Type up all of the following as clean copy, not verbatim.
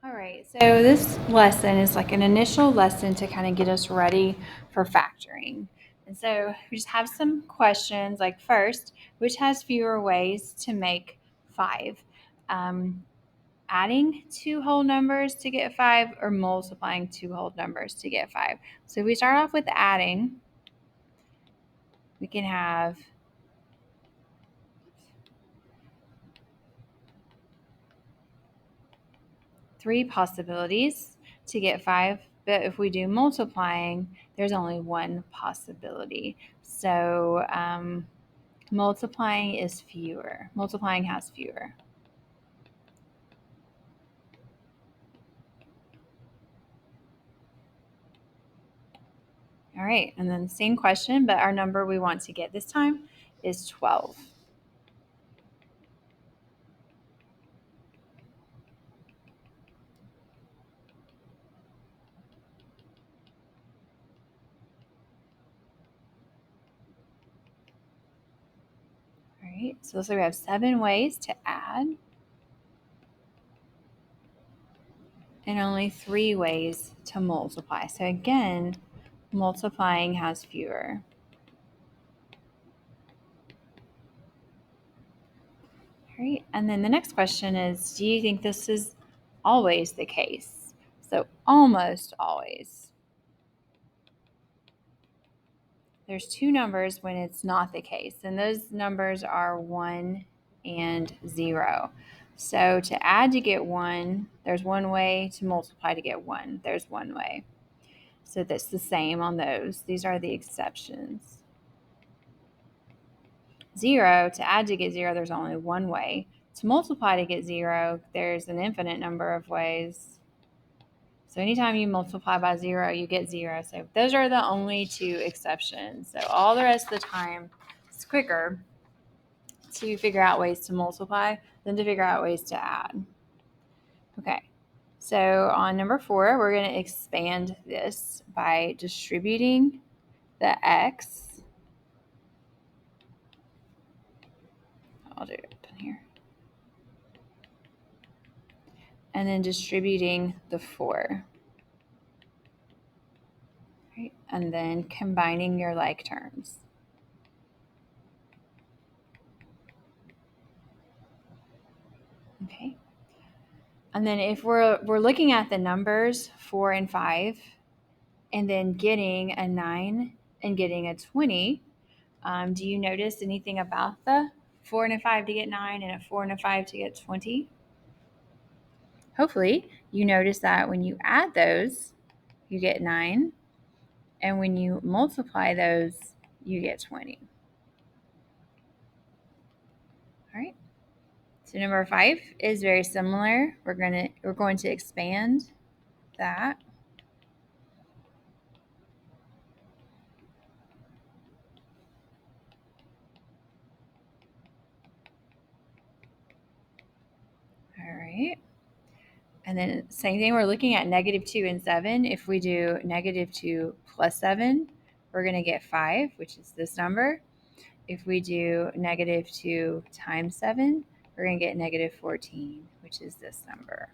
All right, so this lesson is like an initial lesson to kind of get us ready for factoring. And so we just have some questions like first, which has fewer ways to make 5? Um, Adding two whole numbers to get 5 or multiplying two whole numbers to get 5. So if we start off with adding, we can have 3 possibilities to get 5, but if we do multiplying, there's only one possibility. So multiplying is fewer. Multiplying has fewer. All right, and then same question, but our number we want to get this time is 12. All right, so we have 7 ways to add and only 3 ways to multiply. So again, multiplying has fewer. All right, and then the next question is, do you think this is always the case? So almost always. There's 2 numbers when it's not the case, and those numbers are 1 and 0. So to add to get 1, there's one way. To multiply to get 1, there's one way. So that's the same on those. These are the exceptions. 0, to add to get 0, there's only one way. To multiply to get 0, there's an infinite number of ways. So anytime you multiply by 0, you get 0. So those are the only 2 exceptions. So all the rest of the time, it's quicker to figure out ways to multiply than to figure out ways to add. Okay, so on number 4, we're going to expand this by distributing the x. I'll do it here. And then distributing the 4. Right? And then combining your like terms. Okay. And then if we're looking at the numbers 4 and 5, and then getting a 9 and getting a 20, do you notice anything about the 4 and a 5 to get 9 and a 4 and a 5 to get 20? Hopefully, you notice that when you add those, you get 9, and when you multiply those, you get 20. All right. So number 5 is very similar. We're going to expand that. All right. And then same thing, we're looking at -2 and 7. If we do -2 plus 7, we're going to get 5, which is this number. If we do -2 times 7, we're going to get -14, which is this number.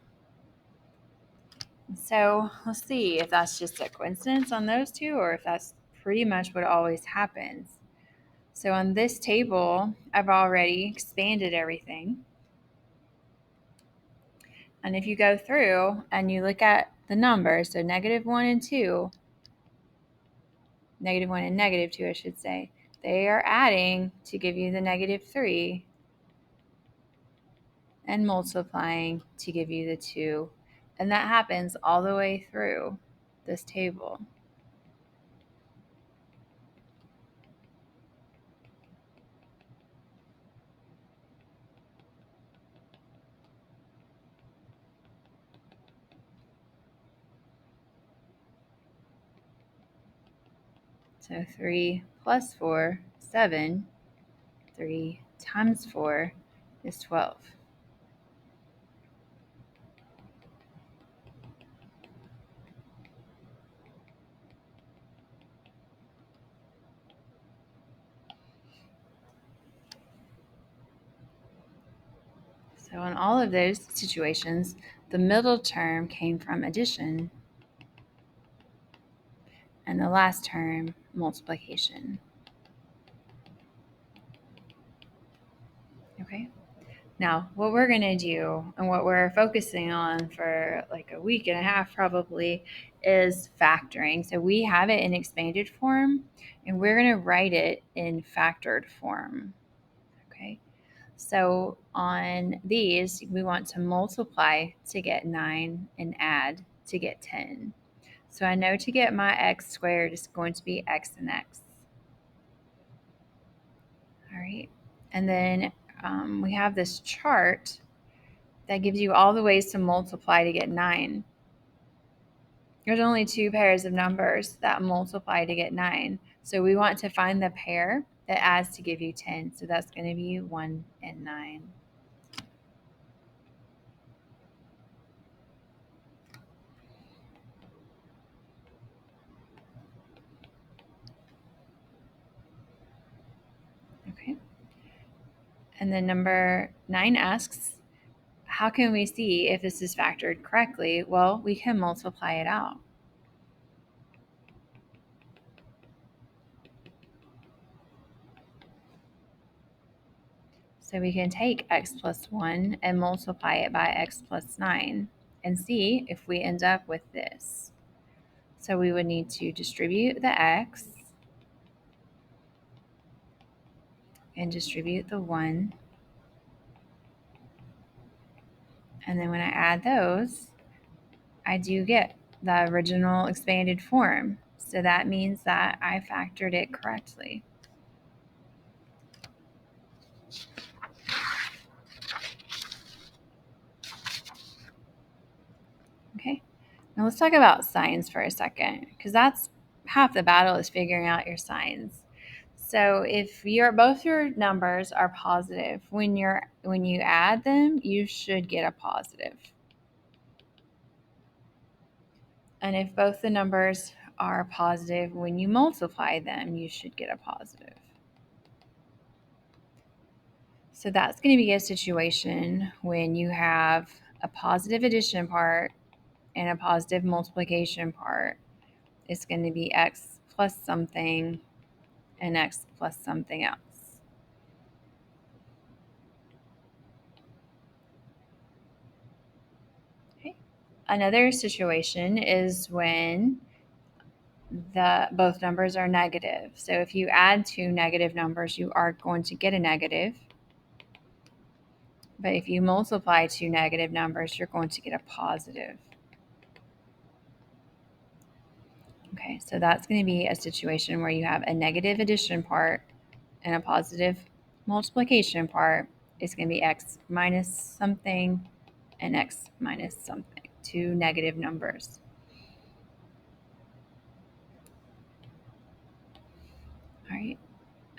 So let's see if that's just a coincidence on those two or if that's pretty much what always happens. So on this table, I've already expanded everything. And if you go through and you look at the numbers, so -1 and 2, -1 and -2, I should say, they are adding to give you the -3 and multiplying to give you the 2. And that happens all the way through this table. So 3 plus 4, 7. 3 times 4 is 12. So in all of those situations, the middle term came from addition, and the last term, multiplication. Okay. Now, what we're going to do and what we're focusing on for like a week and a half probably is factoring. So we have it in expanded form and we're going to write it in factored form. Okay. So on these, we want to multiply to get 9 and add to get 10. So I know to get my x squared is going to be x and x. All right. And then we have this chart that gives you all the ways to multiply to get 9. There's only 2 pairs of numbers that multiply to get 9. So we want to find the pair that adds to give you 10. So that's going to be 1 and 9. Okay. And then number 9 asks, how can we see if this is factored correctly? Well, we can multiply it out. So we can take x plus 1 and multiply it by x plus 9 and see if we end up with this. So we would need to distribute the x and distribute the 1. And then when I add those, I do get the original expanded form. So that means that I factored it correctly. Okay, now let's talk about signs for a second, because that's half the battle is figuring out your signs. So if both your numbers are positive, when you add them, you should get a positive. And if both the numbers are positive, when you multiply them, you should get a positive. So that's going to be a situation when you have a positive addition part and a positive multiplication part. It's going to be x plus something and x plus something else. Okay. Another situation is when both numbers are negative. So if you add 2 negative numbers, you are going to get a negative. But if you multiply 2 negative numbers, you're going to get a positive. Okay, so that's going to be a situation where you have a negative addition part and a positive multiplication part. It's going to be x minus something and x minus something, 2 negative numbers. All right.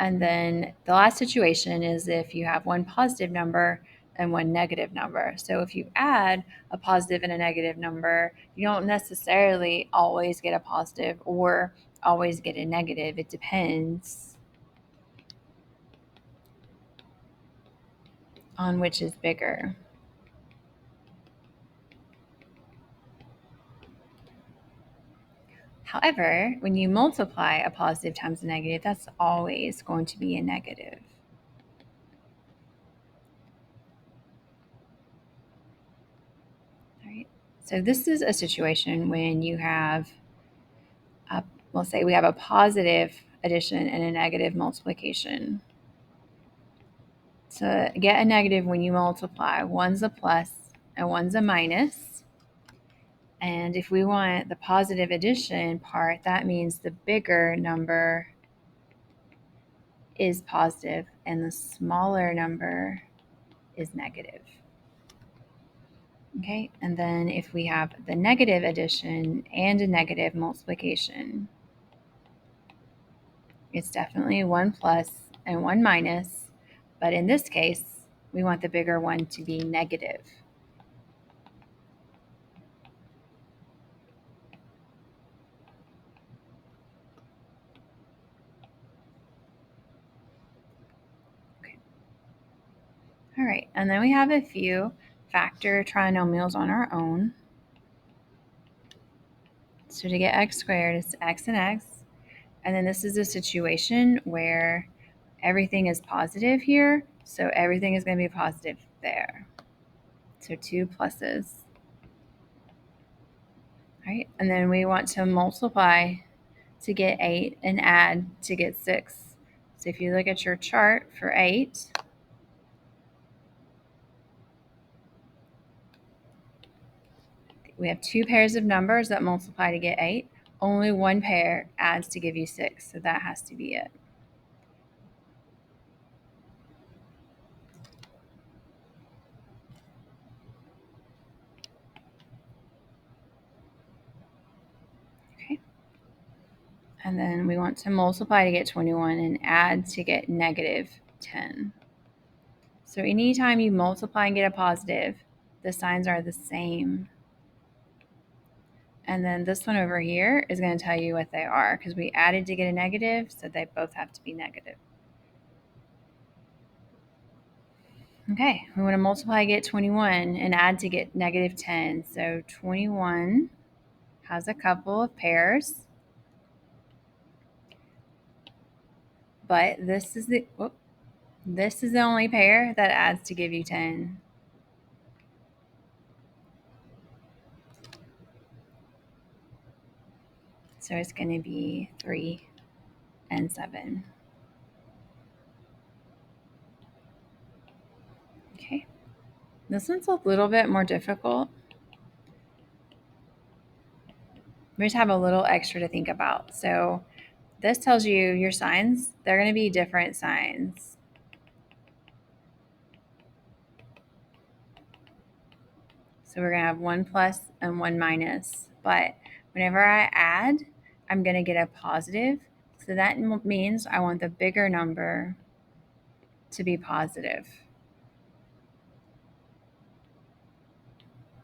And then the last situation is if you have one positive number and one negative number. So if you add a positive and a negative number, you don't necessarily always get a positive or always get a negative. It depends on which is bigger. However, when you multiply a positive times a negative, that's always going to be a negative. All right. So this is a situation when you have, we'll say we have a positive addition and a negative multiplication. To get a negative when you multiply, one's a plus and one's a minus. And if we want the positive addition part, that means the bigger number is positive and the smaller number is negative. Okay, and then if we have the negative addition and a negative multiplication, it's definitely 1 plus and 1 minus, but in this case, we want the bigger one to be negative. Okay. All right, and then we have a few factor trinomials on our own. So to get x squared, it's x and x. And then this is a situation where everything is positive here, so everything is going to be positive there. So 2 pluses. All right, and then we want to multiply to get 8 and add to get 6. So if you look at your chart for 8, we have 2 pairs of numbers that multiply to get 8. Only one pair adds to give you 6, so that has to be it. Okay. And then we want to multiply to get 21 and add to get negative 10. So anytime you multiply and get a positive, the signs are the same. And then this one over here is going to tell you what they are because we added to get a negative, so they both have to be negative. Okay, we want to multiply to get 21 and add to get negative 10. So 21 has a couple of pairs, but this is the only pair that adds to give you 10. So it's going to be 3 and 7. Okay, this one's a little bit more difficult. We just have a little extra to think about. So this tells you your signs. They're going to be different signs. So we're going to have 1 plus and 1 minus. But whenever I add, I'm going to get a positive. So that means I want the bigger number to be positive.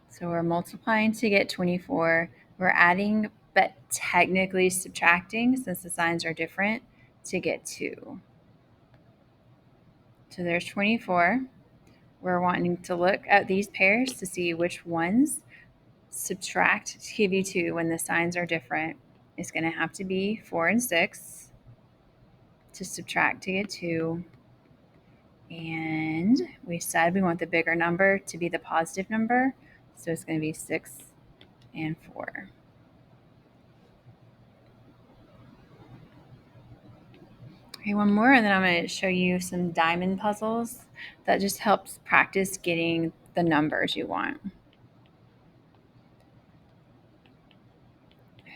So we're multiplying to get 24. We're adding, but technically subtracting since the signs are different to get 2. So there's 24. We're wanting to look at these pairs to see which ones subtract to give you 2 when the signs are different. It's going to have to be 4 and 6 to subtract to get 2. And we said we want the bigger number to be the positive number. So it's going to be 6 and 4. Okay, one more, and then I'm going to show you some diamond puzzles that just helps practice getting the numbers you want.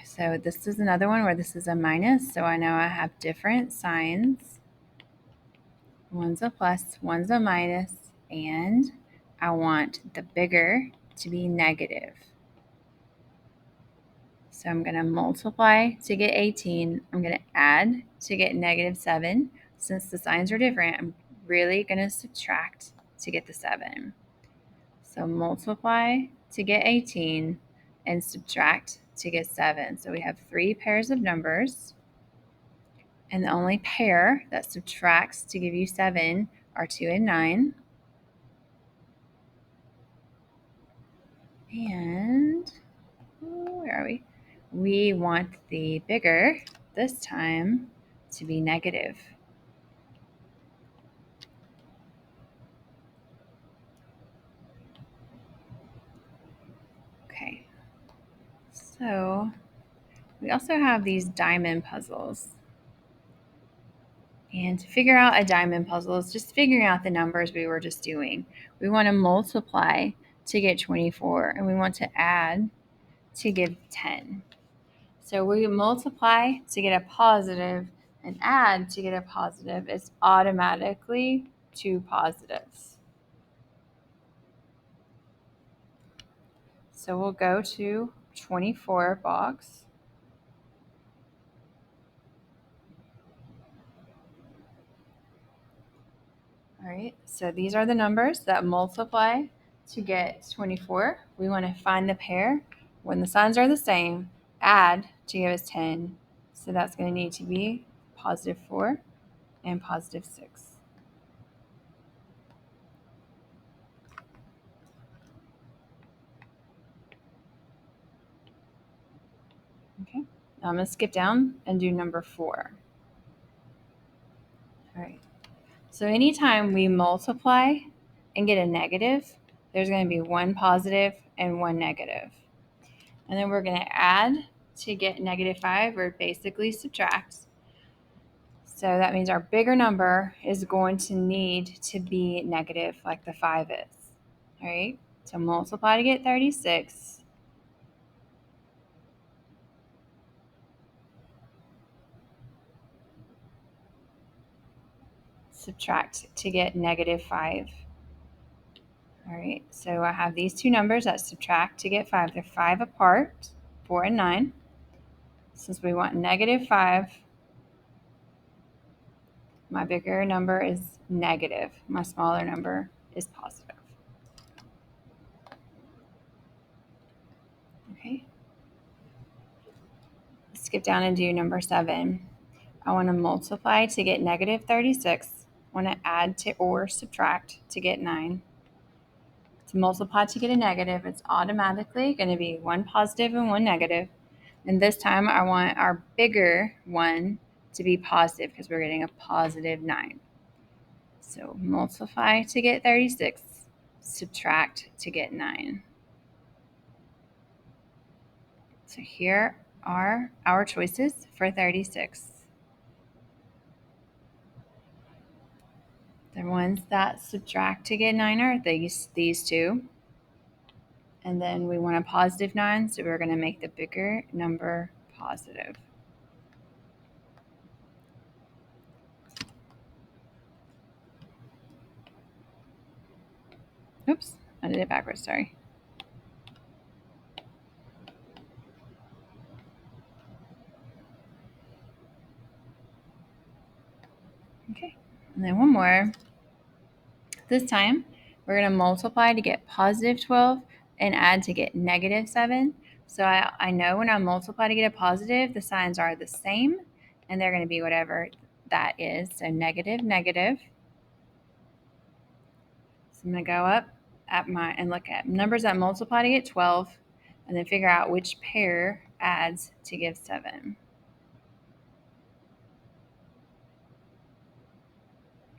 So this is another one where this is a minus, so I know I have different signs. One's a plus, one's a minus, and I want the bigger to be negative. So I'm going to multiply to get 18. I'm going to add to get negative 7. Since the signs are different, I'm really going to subtract to get the 7. So multiply to get 18 and subtract to get 7. So we have 3 pairs of numbers. And the only pair that subtracts to give you 7 are 2 and 9. And where are we? We want the bigger, this time, to be negative. Okay, so we also have these diamond puzzles. And to figure out a diamond puzzle is just figuring out the numbers we were just doing. We want to multiply to get 24, and we want to add to give 10. So we multiply to get a positive and add to get a positive. It's automatically 2 positives. So we'll go to 24 box. All right, so these are the numbers that multiply to get 24. We want to find the pair. When the signs are the same, add to give us 10. So that's going to need to be positive 4 and positive 6. I'm going to skip down and do number 4. All right. So anytime we multiply and get a negative, there's going to be one positive and one negative. And then we're going to add to get -5, or basically subtract. So that means our bigger number is going to need to be negative, like the 5 is. All right. So multiply to get 36. Subtract to get -5. All right, so I have these two numbers that subtract to get 5. They're 5 apart, 4 and 9. Since we want -5, my bigger number is negative. My smaller number is positive. Okay. Let's skip down and do number 7. I want to multiply to get -36. I want to add to or subtract to get 9. To multiply to get a negative, it's automatically going to be one positive and one negative. And this time I want our bigger one to be positive because we're getting a positive 9. So multiply to get 36, subtract to get 9. So here are our choices for 36. The ones that subtract to get 9 are these two. And then we want a positive 9, so we're going to make the bigger number positive. Oops, I did it backwards, sorry. Okay, and then one more. This time, we're going to multiply to get positive 12 and add to get -7. So I know when I multiply to get a positive, the signs are the same, and they're going to be whatever that is. So negative, negative. So I'm going to go up and look at numbers that multiply to get 12, and then figure out which pair adds to give 7.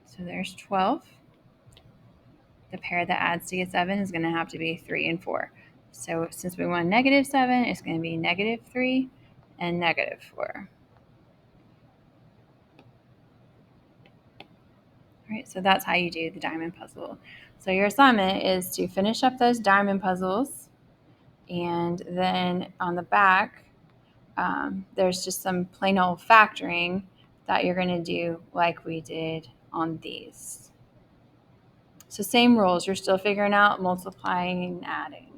So there's 12. The pair that adds to get 7 is going to have to be 3 and 4. So since we want -7, it's going to be -3 and -4. All right, so that's how you do the diamond puzzle. So your assignment is to finish up those diamond puzzles, and then on the back, there's just some plain old factoring that you're going to do like we did on these. So same rules, you're still figuring out multiplying and adding.